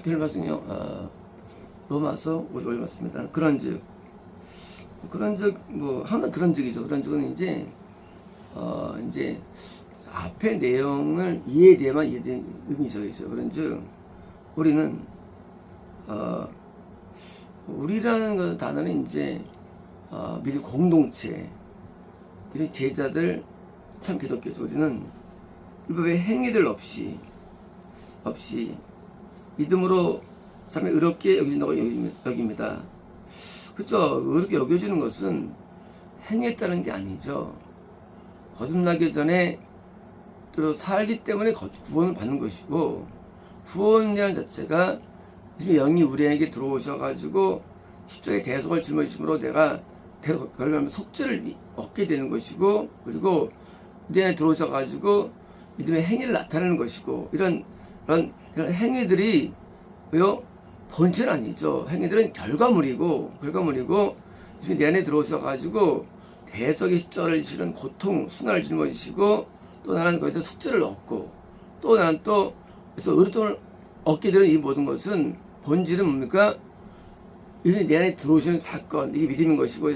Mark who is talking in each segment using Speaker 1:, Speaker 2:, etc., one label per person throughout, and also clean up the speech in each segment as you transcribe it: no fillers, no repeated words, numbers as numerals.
Speaker 1: 하필 말씀요. 로마서 5절 맞습니다. 그런즉 뭐 항상 그런즉이죠. 그런즉은 이제 앞의 내용을 이해돼야만 이해된 의미죠. 그런즉 우리는 우리라는 그 단어는 믿음 공동체, 우리 제자들 참 기독교죠. 우리는 율법의 행위들 없이 믿음으로 삶에 의롭게 여긴다고 여깁니다. 그렇죠? 의롭게 여겨지는 것은 행했다는 게 아니죠. 거듭나기 전에 또 살기 때문에 구원을 받는 것이고, 구원이라는 자체가 영이 우리에게 들어오셔가지고 십자가에 대속을 짊어지심으로 내가 결국은 속죄를 얻게 되는 것이고, 그리고 우리 안에 들어오셔가지고 믿음의 행위를 나타내는 것이고, 이런 행위들이 본체는 아니죠. 행위들은 결과물이고 지금 내 안에 들어오셔가지고 대속의 십자가를 지는 고통, 순환을 짊어지시고, 또 나는 거기서 속죄를 얻고, 또 나는 또 그래서 의롭다움을 얻게 되는 이 모든 것은 본질은 뭡니까? 이분이 내 안에 들어오시는 사건, 이게 믿음인 것이고,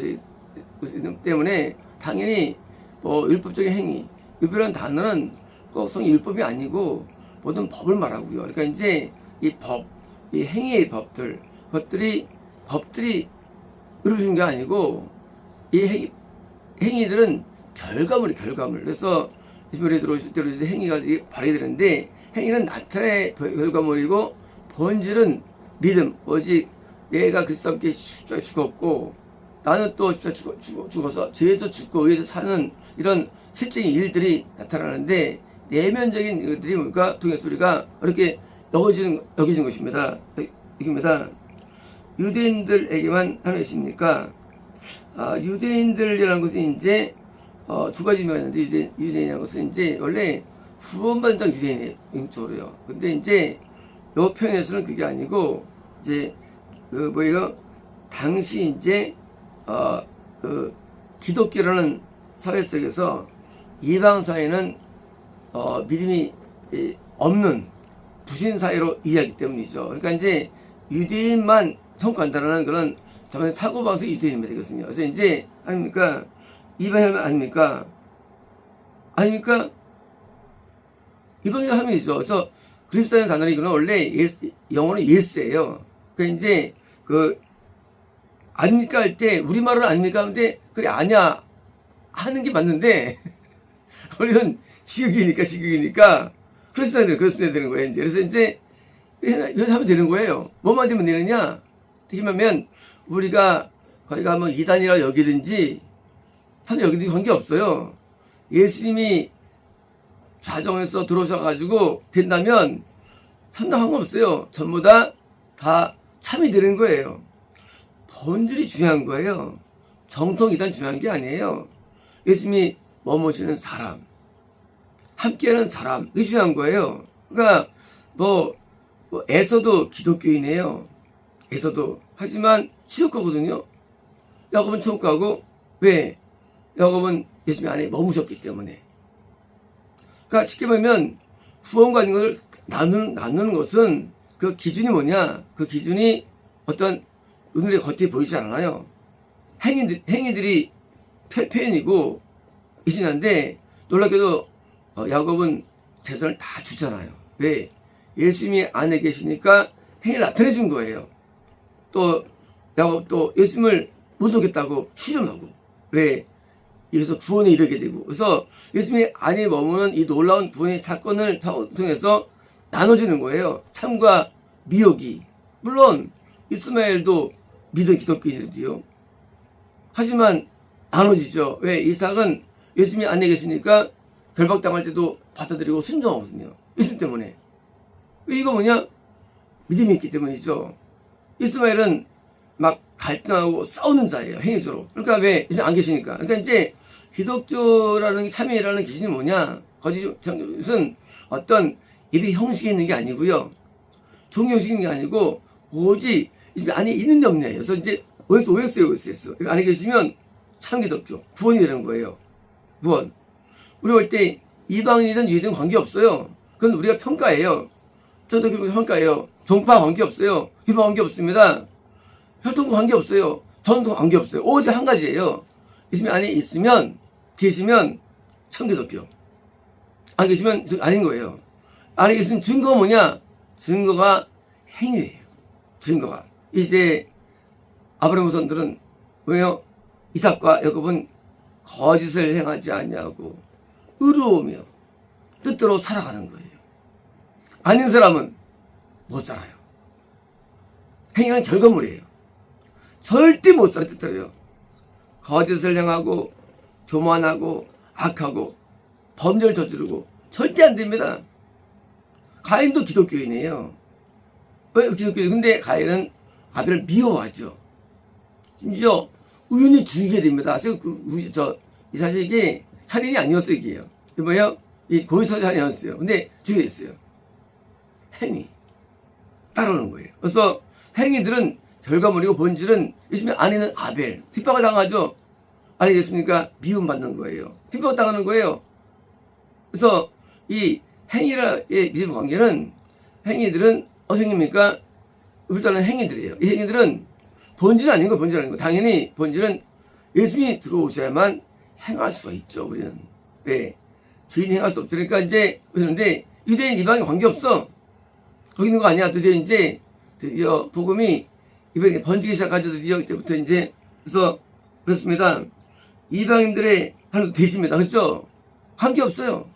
Speaker 1: 때문에 당연히 율법적인 행위, 율법이라는 단어는 꼭 율법이 아니고 모든 법을 말하고요. 그러니까 이 법, 이 행위의 법들, 법들이 이루어진 게 아니고, 이 행위들은 결과물. 그래서 이스라엘에 들어오실 때 행위가 발휘되는데, 행위는 나타의 결과물이고, 본질은 믿음. 오직 내가 그리스도와 함께 십자가에 죽었고, 나는 또 십자가에 죽어서 죄에서 죽고 의에서 사는 이런 실제적인 일들이 나타나는데, 내면적인 것들이 뭡니까? 통해서 우리가 이렇게 여겨지는 것입니다. 이겁니다. 유대인들에게만 하는 것입니까? 유대인들이라는 것은 두 가지 의미가 있는데, 유대인이라는 것은 원래 구원받은 자 유대인이에요, 영적으로요. 근데 이 편에서는 그게 아니고, 당시 기독교라는 사회 속에서 이방 사회는 믿음이 없는 부신 사회로 이해하기 때문이죠. 그러니까 유대인만 청구한다는 그런 사고방식의 유대인입니다. 되거든요. 그래서 아닙니까? 이방인 아닙니까? 이방인 하면이죠. 그래서 그리스도라는 단어는 이거는 원래 영어는 예스예요. 그러니까 아닙니까 할 때 우리말로 아닙니까 하는데 그래 아니야 하는 게 맞는데 우리는 지극이니까 그리스도야 되는 거예요. 그래서 이렇게 하면 되는 거예요. 뭐만 되면 되느냐? 어떻게 하면 우리가 거기가 이단이라 여기든지 사람 여기든지 관계없어요. 예수님이 좌정에서 들어오셔가지고 된다면 상당한 거 없어요. 전부 다 참이 되는 거예요. 본질이 중요한 거예요. 정통 이단 중요한 게 아니에요. 예수님이 머무시는 사람, 함께하는 사람, 그게 중요한 거예요. 그러니까 에서도 기독교인이에요. 에서도. 하지만 지옥가거든요. 야곱은 지옥 가고, 왜? 야곱은 예수님 안에 머무셨기 때문에. 그러니까 쉽게 보면 구원과 이걸 나누는 것은 그 기준이 뭐냐? 그 기준이 어떤 눈에 겉에 보이지 않아요. 행위들이 표현이고 이신한데, 놀랍게도 야곱은 재산을 다 주잖아요. 왜? 예수님이 안에 계시니까 행위를 나타내 준 거예요. 또 야곱도 예수님을 못 오겠다고 실험하고, 왜? 이래서 구원에 이르게 되고, 그래서 예수님이 안에 머무는 이 놀라운 구원의 사건을 통해서 나눠지는 거예요. 참과 미혹이. 물론 이스마엘도 믿은 기독교인이지요. 하지만 나눠지죠. 왜? 이삭은 예수님이 안에 계시니까 결박당할 때도 받아들이고 순종하거든요. 예수님 때문에. 이거 뭐냐? 믿음이 있기 때문이죠. 이스마엘은 막 갈등하고 싸우는 자예요. 행위적으로. 그러니까 왜? 예수님 안 계시니까. 그러니까 기독교라는 참여라는 기준이 뭐냐? 거짓은 어떤 예배 형식이 있는 게 아니고요. 종교 형식이 있는 게 아니고 오직 안에 있는 영이에요. 그래서 오했어요. 안에 계시면 참 기독교, 구원이 되는 거예요. 구원. 우리 볼 때 이방인이든 유대인 관계없어요. 그건 우리가 평가해요. 저도 평가해요. 종파 관계없어요. 기파 관계없습니다. 혈통 관계없어요. 전통 관계없어요. 오직 한 가지예요. 예수님 안에 있으면, 계시면 참기독교. 안 계시면 아닌 거예요. 안에 계시는 증거가 뭐냐? 증거가 행위예요. 증거가. 이제 아브라함 후손들은 왜요? 이삭과 야곱은 거짓을 행하지 않냐고 의로우며 뜻대로 살아가는 거예요. 아닌 사람은 못 살아요. 행위는 결과물이에요. 절대 못 살아요. 뜻대로요. 거짓을 행하고 교만하고 악하고 범죄를 저지르고 절대 안 됩니다. 가인도 기독교인이에요. 왜 기독교인? 근데 가인은 아벨을 미워하죠. 심지어 우연히 죽이게 됩니다. 이 사실 이게 살인이 아니었어요, 이게요. 이게 뭐예요? 이 고의사살이 아니었어요. 근데 죽게 됐어요. 행위. 따르는 거예요. 그래서 행위들은 결과물이고 본질은 예수님 안에 있는 아벨. 핍박을 당하죠? 아니겠습니까? 미움받는 거예요. 핍박 당하는 거예요. 그래서 이 행위라의 믿음 관계는 행위들은 행위입니까? 일단은 행위들이에요. 이 행위들은 본질은 아닌 거, 본질은 아닌 거. 당연히 본질은 예수님이 들어오셔야만 행할 수가 있죠, 우리는. 왜? 주인이 행할 수 없죠. 그러니까 이제, 그런데 유대인 이방인 관계없어. 거기 있는 거 아니야. 드디어 복음이 이방인에 번지기 시작하죠. 드디어 이때부터 이제. 그래서 그렇습니다. 이방인들의 하나님 되십니다. 그렇죠? 관계없어요.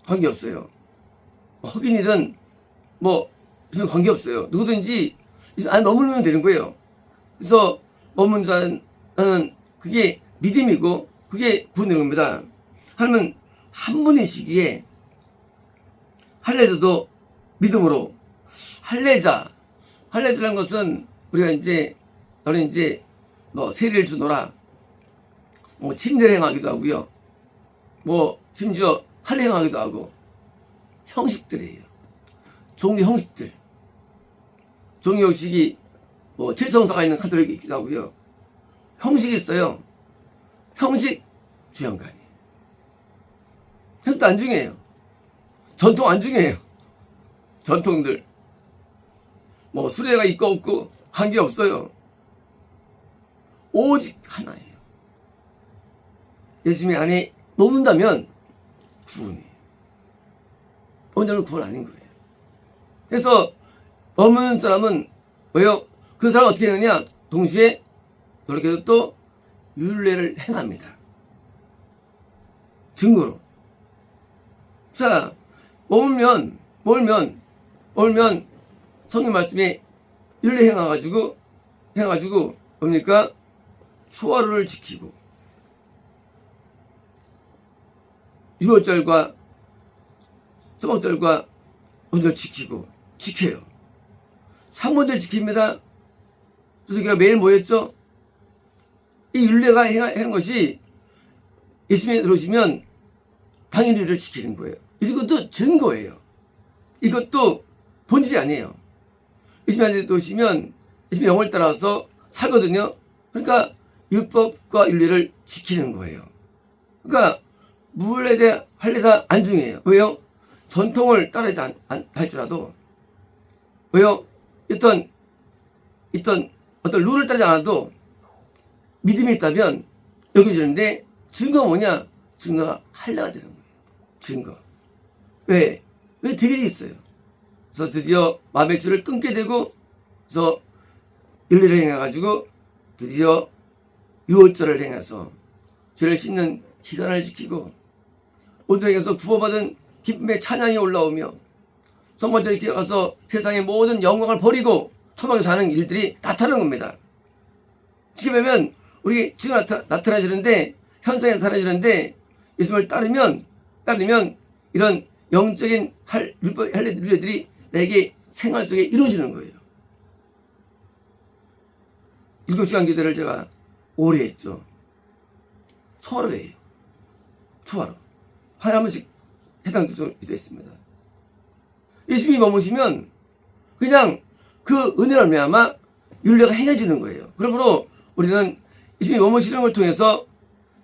Speaker 1: 관계없어요. 흑인이든 관계없어요. 누구든지 안에 머물면 되는 거예요. 그래서 머문다는 그게 믿음이고 그게 구원되는 겁니다. 하나님은 한 분이시기에 할례자도 믿음으로 할례자라는 것은 우리가 너는 세례를 주노라 침례를 행하기도 하고요. 심지어 할례 행하기도 하고 형식들이에요. 종교 형식들. 종교 형식이 칠성사가 있는 카톨릭이 있기도 하고요. 형식이 있어요. 형식 중요한 거 아니에요. 형식도 안 중요해요. 전통 안 중요해요. 전통들. 수레가 있고 없고 관계 없어요. 오직 하나예요. 예수님 안에 머문다면 구원이에요. 언제는 구원 아닌 거예요. 그래서 머무는 사람은 왜요? 그 사람은 어떻게 하느냐? 동시에 놀랍게도 또 율례를 행합니다. 증거로. 자, 머물면 성경 말씀에 율례 행해가지고 뭡니까? 초하루를 지키고 유월절과 수목절과 언절 지켜요. 상본절 지킵니다. 그래서 우리가 매일 모였죠? 이 율례가 행하는 것이 예수님이 들어오시면 당연히 율례를 지키는 거예요. 이것도 증거예요. 이것도 본질이 아니에요. 예수님이 들어오시면 예수님의 영을 따라서 살거든요. 그러니까 율법과 율례를 지키는 거예요. 그러니까 무할례다 할례다 안 중요해요. 왜요? 전통을 따르지 할지라도 왜요? 어떤 룰을 따르지 않아도 믿음이 있다면 여겨지는데 증거가 뭐냐? 증거가 할례가 되는 거예요. 증거. 왜 되게 있어요. 그래서 드디어 마음의 줄을 끊게 되고 그래서 율례를 행해가지고 드디어 유월절을 행해서 죄를 씻는 기간을 지키고 온전에서 구원받은 기쁨의 찬양이 올라오며 성만절에 기어가서 세상의 모든 영광을 버리고 초막에 사는 일들이 나타나는 겁니다. 쉽게 보면 우리 지금 나타나지는데 현상이 나타나지는데 예수님을 따르면 이런 영적인 할례들이 나에게 생활 속에 이루어지는 거예요. 7시간 기도를 제가 오래 했죠. 초하루 해요. 초하루. 하루에 한 번씩 해당 기도했습니다. 예수님이 머무시면 그냥 그 은혜로 말미암아 율례가 행해지는 거예요. 그러므로 우리는 예수님이 머무시는 걸 통해서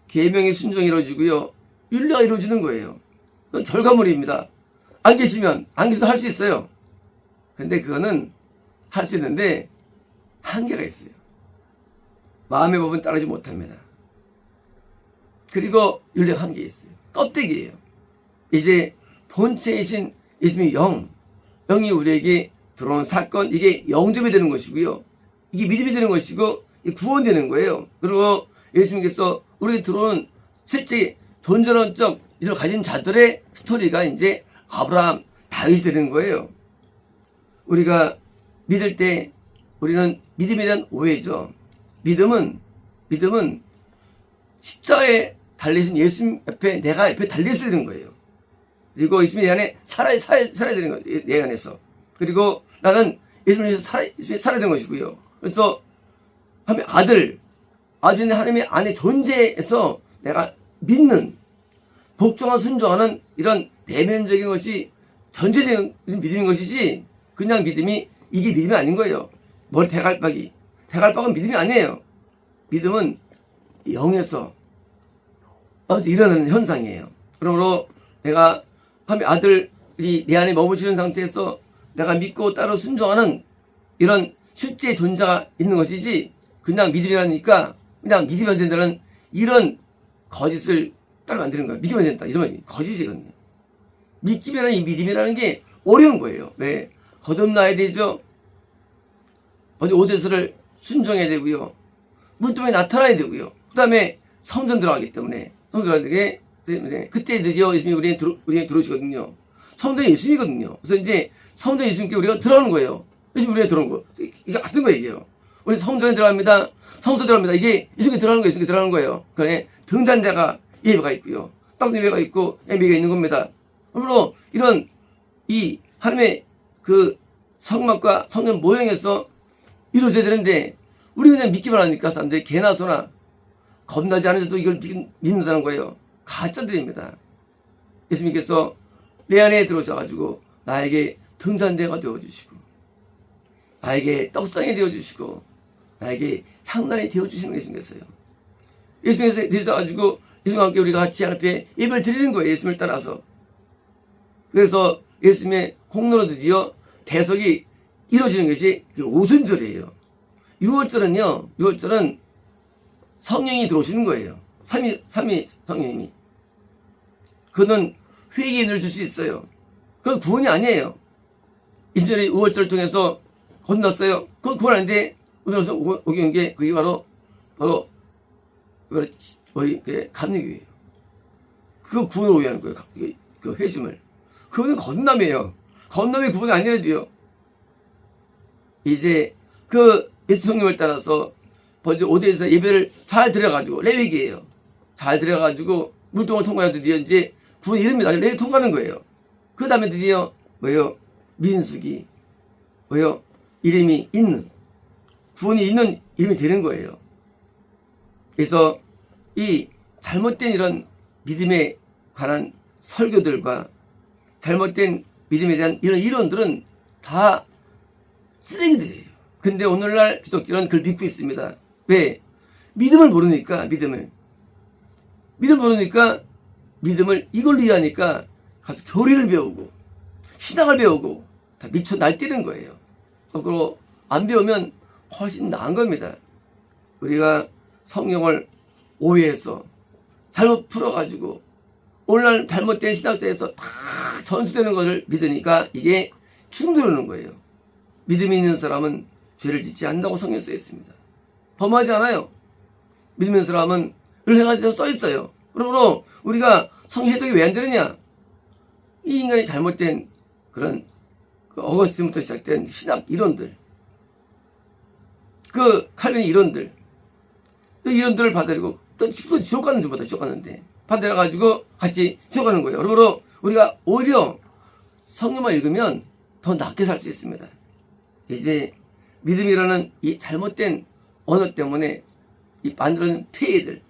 Speaker 1: 계명의 순종이 이루어지고요. 율례가 이루어지는 거예요. 그건 결과물입니다. 안 계셔도 할 수 있어요. 근데 그거는 할 수 있는데 한계가 있어요. 마음의 법은 따르지 못합니다. 그리고 윤리가 한계 있어요. 껍데기예요. 이제 본체이신 예수님이 영이 우리에게 들어오는 사건, 이게 영접이 되는 것이고요. 이게 믿음이 되는 것이고 구원되는 거예요. 그리고 예수님께서 우리에게 들어오는 실제 존재론적 이를 가진 자들의 스토리가 이제 아브라함, 다윗이 되는 거예요. 우리가 믿을 때 우리는 믿음에 대한 오해죠. 믿음은 십자가에 달리신 예수님 옆에 내가 옆에 달려있어야 되는 거예요. 그리고 예수님 내 안에 살아야 되는 거예요. 내 안에서. 그리고 나는 예수님에서 살아야 되는 것이고요. 그래서 하나님의 아들인 하나님의 안에 존재에서 내가 믿는, 복종하고 순종하는 이런 내면적인 것이 전제된 믿음인 것이지, 그냥 믿음이, 이게 믿음이 아닌 거예요. 머리 대갈박은 믿음이 아니에요. 믿음은 영에서 일어나는 현상이에요. 그러므로 내가 하나님의 아들이 내 안에 머무시는 상태에서 내가 믿고 따로 순종하는 이런 실제 존재가 있는 것이지, 그냥 믿음이라니까 그냥 믿으면 안 된다는 이런 거짓을 따로 만드는 거예요. 믿으면 안 된다 이러면 거짓이거든요. 믿기면 이 믿음이라는 게 어려운 거예요. 왜? 거듭나야 되죠. 어디 오대서를 순종해야 되고요. 물동에 나타나야 되고요. 그 다음에 성전 들어가기 때문에 그때 드디어 예수님이 우리에게 들어오시거든요. 성전이 예수님이거든요. 그래서 이제 성전 예수님께 우리가 들어가는 거예요. 예수님 우리가 들어오는 거. 이게 같은 거예요, 이게요. 우리 성전에 들어갑니다. 성소 들어갑니다. 이게 예수님께 들어가는 거예요. 예수님께 들어가는 거예요. 그런데 등잔대가 예배가 있고요. 땅 예배가 있고 예배가 있는 겁니다. 그러므로 이런 이 하나님의 그 성막과 성전 모형에서 이루어져야 되는데, 우리 그냥 믿기만 하니까 사람들이 개나 소나 겁나지 않아도 이걸 믿는다는 거예요. 가짜들입니다. 예수님께서 내 안에 들어오셔가지고 나에게 등잔대가 되어주시고, 나에게 떡상이 되어주시고, 나에게 향단이 되어주시는 예수님께서요. 예수님께서 되셔가지고 예수님과 함께 우리가 같이 하나님께 예배를 드리는 거예요. 예수님을 따라서. 그래서 예수님의 공로로 드디어 대속이 이루어지는 것이 오순절이에요. 6월절은 성령이 들어오시는 거예요. 삼위 성령님이. 그는 회개인을 줄 수 있어요. 그건 구원이 아니에요. 이전에 5월절을 통해서 건넜어요. 그건 구원 아닌데, 오늘서 오게 온 게 그게 바로 감리교예요. 그건 구원을 오해하는 거예요. 그 회심을. 그거는 건남이에요. 건남이 구원이 아니라도요. 이제 그 예수 성령을 따라서 먼저 오대에서 예배를 잘 드려가지고, 레위기예요. 잘 드려가지고 물동을 통과해서 드디어 이제 구원 이릅니다. 레위 통과하는 거예요. 그 다음에 드디어 뭐예요? 민수기 뭐예요? 이름이 있는, 구원이 있는 이름이 되는 거예요. 그래서 이 잘못된 이런 믿음에 관한 설교들과 잘못된 믿음에 대한 이런 이론들은 다 쓰레기들이에요. 근데 오늘날 기독교는 그걸 믿고 있습니다. 왜? 믿음을 모르니까, 믿음을 이걸로 이해하니까 가서 교리를 배우고 신학을 배우고 다 미쳐 날뛰는 거예요. 거꾸로 안 배우면 훨씬 나은 겁니다. 우리가 성경을 오해해서 잘못 풀어가지고 오늘날 잘못된 신학자에서 다 전수되는 것을 믿으니까 이게 충돌하는 거예요. 믿음이 있는 사람은 죄를 짓지 않는다고 성경에 써 있습니다. 범하지 않아요. 믿음 있는 사람은 을행하지 써 있어요. 그러므로 우리가 성경 해독이 왜 안 되느냐? 이 인간이 잘못된 그런 어거스틴부터 시작된 신학 이론들, 그 칼빈의 이론들, 이론들을 받아들이고 또 지옥 가는 줄보다 지옥 가는데 받아가지고 같이 지옥 가는 거예요. 그러므로 우리가 오히려 성경만 읽으면 더 낫게 살 수 있습니다. 이제 믿음이라는 이 잘못된 언어 때문에 이 만들어낸 폐해들,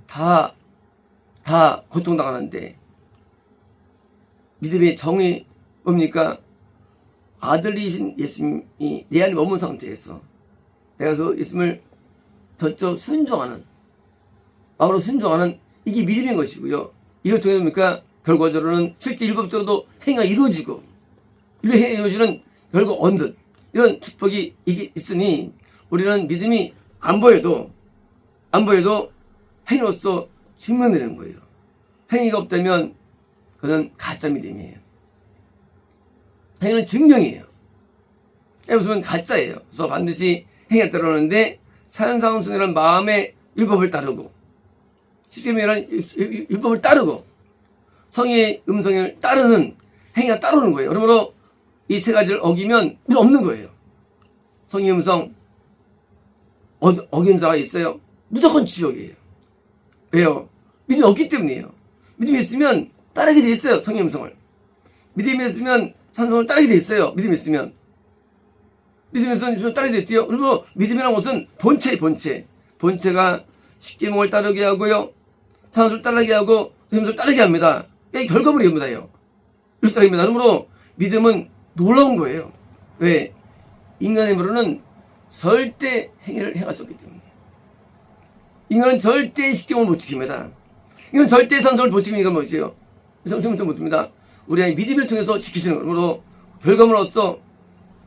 Speaker 1: 다 고통당하는데, 믿음의 정의 뭡니까? 아들이신 예수님이 내 안에 머문 상태에서 내가 그 예수님을 저쪽 순종하는, 마음으로 순종하는 이게 믿음인 것이고요. 이걸 통해 뭡니까? 결과적으로는 실제 율법적으로도 행위가 이루어지고, 이를 행에 이루어지는 결국 언뜻 이런 축복이 있으니 우리는 믿음이 안 보여도 행위로서 증명되는 거예요. 행위가 없다면 그는 가짜 믿음이에요. 행위는 증명이에요. 무슨 가짜예요. 그래서 반드시 행위가 따르는데 사연상순이라는 마음의 율법을 따르고 십계명이라는 율법을 따르고 성의의 음성을 따르는 행위가 따르는 거예요. 그러므로 이 세 가지를 어기면 없는 거예요. 성의 음성 어긴 자가 있어요. 무조건 지옥이에요. 왜요? 믿음이 없기 때문이에요. 믿음이 있으면 따르게 돼 있어요. 성의 음성을. 믿음이 있으면 산성을 따르게 돼 있어요. 믿음이 있으면. 믿음이 있으면 따르게 돼 있대요. 그리고 믿음이라는 것은 본체가 십계명을 따르게 하고요. 산성을 따르게 하고 성의를 따르게 합니다. 이게 결과물입니다요. 이렇게 따르게 합니다. 그러므로 믿음은 놀라운 거예요. 왜? 인간의 힘으로는 절대 행위를 행할 수 없기 때문에. 인간은 절대 십계명을 못 지킵니다. 이건 절대 산성을 못 지키는 이건 뭐지요? 성경도 못 듭니다. 우리 안에 믿음을 통해서 지키시는 거로 결과물로서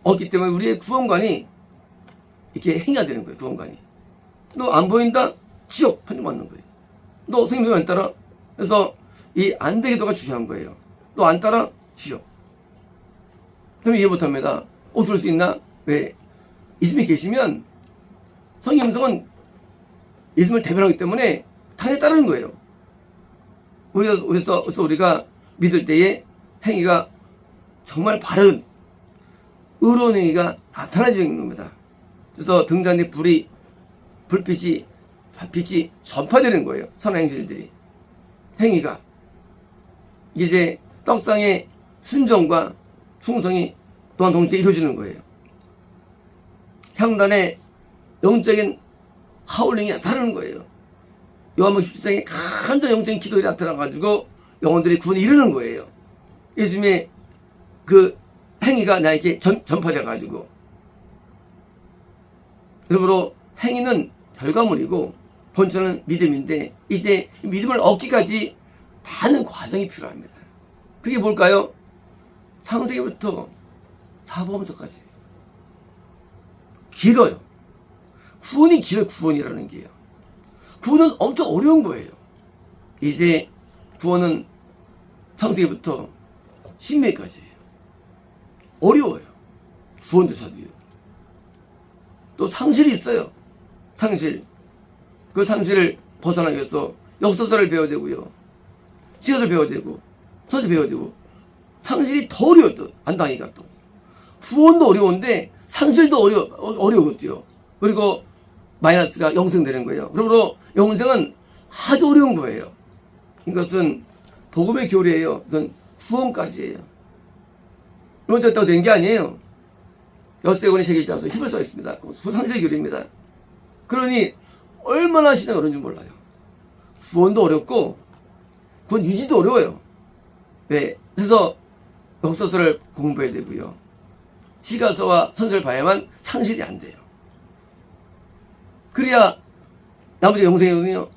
Speaker 1: 없기 때문에 우리의 구원관이 이렇게 행해야 되는 거예요. 구원관이. 너 안 보인다? 지옥 판정받는 거예요. 너 성경 안 따라? 그래서 이 안 되기도가 중요한 거예요. 너 안 따라? 지옥. 그럼 이해 못합니다. 어떨 수 있나? 왜? 예수님이 계시면 성의 음성은 예수님을 대변하기 때문에 당연히 따르는 거예요. 그래서 우리가 믿을 때에 행위가 정말 바른 의로운 행위가 나타나지는 겁니다. 그래서 등잔에 불빛이 전파되는 거예요. 선한 행실들이. 행위가. 이제 떡상의 순종과 충성이 또한 동시에 이루어지는 거예요. 향단의 영적인 하울링이 나타나는 거예요. 요한복음 17장에 간절한 영적인 기도가 나타나가지고 영혼들이 구원에 이르는 거예요. 예수님의 그 행위가 나에게 전파돼가지고. 그러므로 행위는 결과물이고 본체는 믿음인데 이제 믿음을 얻기까지 많은 과정이 필요합니다. 그게 뭘까요? 창세기부터 사복음서까지 길어요. 구원이 길어요. 구원이라는 게요. 구원은 엄청 어려운 거예요. 이제 구원은 창세기부터 신명기까지예요. 어려워요. 구원조차도요. 또 상실이 있어요. 상실. 그 상실을 벗어나기 위해서 역사서를 배워야 되고요. 시가를 배워야 되고 서술 배워야 되고 상실이 더 어려워요. 또 안당이가 또. 구원도 어려운데 상실도 어려웠대요. 그리고 마이너스가 영생되는 거예요. 그러므로 영생은 아주 어려운 거예요. 이것은 복음의 교리예요. 이건 구원까지예요. 그런 됐다고 된 게 아니에요. 엿새곤의 세계자서 힘을 써있습니다. 상세 교리입니다. 그러니 얼마나 신앙이 어려운지 몰라요. 구원도 어렵고 구원 유지도 어려워요. 네. 그래서 역사서를 공부해야 되고요. 시가서와 선서를 봐야만 상실이 안 돼요. 그래야 나머지 영생이거든요.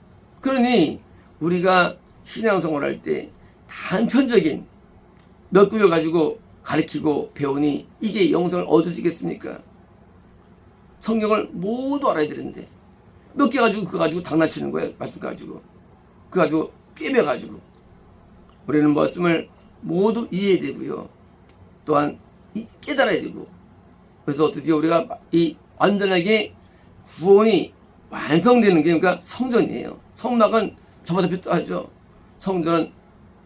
Speaker 1: 그러니 우리가 신앙생활 할 때 단편적인 몇 구절 가지고 가르치고 배우니 이게 영생을 얻을 수 있겠습니까? 성경을 모두 알아야 되는데 몇 개 가지고 그거 가지고 장난치는 거예요. 말씀 가지고 그거 가지고 꿰매가지고 우리는 말씀을 모두 이해해야 되고요. 또한 깨달아야 되고 그래서 드디어 우리가 이 완전하게 구원이 완성되는 게 그러니까 성전이에요. 성막은 저보다 하죠. 성전은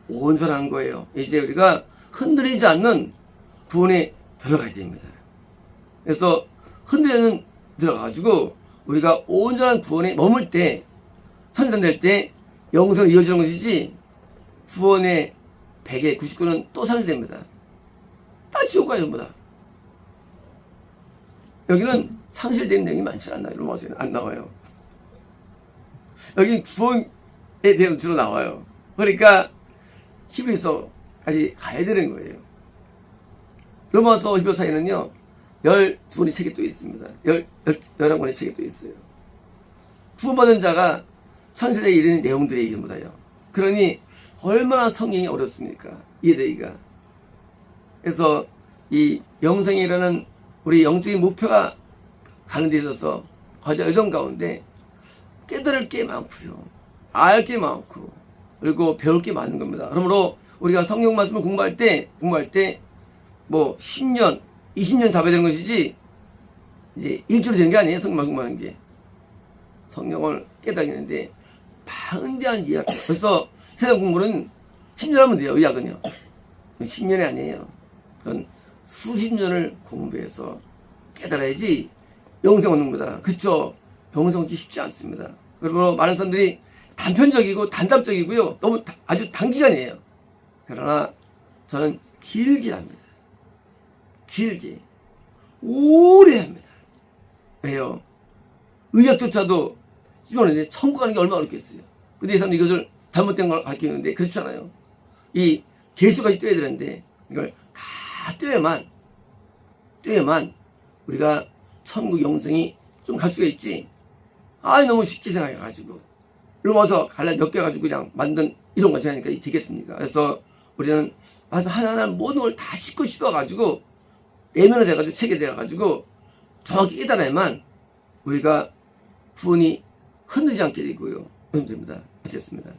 Speaker 1: 온전한 거예요. 이제 우리가 흔들리지 않는 구원에 들어가야 됩니다. 그래서 흔들리는 들어가가지고 우리가 온전한 구원에 머물 때 선전될 때 영생이 이어지는 것이지 구원의 100의 99는 또 상실됩니다. 다 지옥 가요, 전부 다. 여기는 상실된 내용이 많지 않나요? 로마서에는 안 나와요. 여기 구원에 대한 주로 나와요. 그러니까 히브리서까지 가야 되는 거예요. 로마서 히브리서 사이는요 12권의 책이 또 있습니다. 11권의 책이 또 있어요. 구원받은 자가 상실에 이르는 내용들이 전부다요. 그러니 얼마나 성경이 어렵습니까? 이해되기가. 그래서 이 영생이라는 우리 영적인 목표가 가는 데 있어서 과제 여정 가운데 깨달을 게 많고요. 알 게 많고 그리고 배울 게 많은 겁니다. 그러므로 우리가 성경 말씀을 공부할 때 뭐 10년, 20년 잡아야 되는 것이지 이제 일주일에 되는 게 아니에요. 성경 말씀 공부하는 게. 성경을 깨닫는데 방대한 이야기. 그래서 세상 공부는 10년 하면 돼요. 의학은요. 10년이 아니에요. 그건 수십 년을 공부해서 깨달아야지 영생 얻는 겁니다. 그쵸? 영생 얻기 쉽지 않습니다. 그리고 많은 사람들이 단편적이고 단답적이고요. 너무 아주 단기간이에요. 그러나 저는 길게 합니다. 길게. 오래 합니다. 왜요? 의학조차도 지원하는데 천국 가는 게 얼마나 어렵겠어요. 근데 이 사람은 이것을 잘못된 걸 가르치는데 그렇잖아요. 이 개수까지 떼야 되는데 이걸 다 떼야만 우리가 천국 영생이 좀 갈 수가 있지. 너무 쉽게 생각해가지고 넘어서 갈라 몇 개 가지고 그냥 만든 이런 것이 하니까 되겠습니까? 그래서 우리는 하나하나 모든 걸 다 씻고 씹어가지고 내면에 돼가지고 체계돼가지고 정확히 깨달아야만 우리가 구원이 흔들리지 않게 되고요. 됩니다. 어쨌습니다.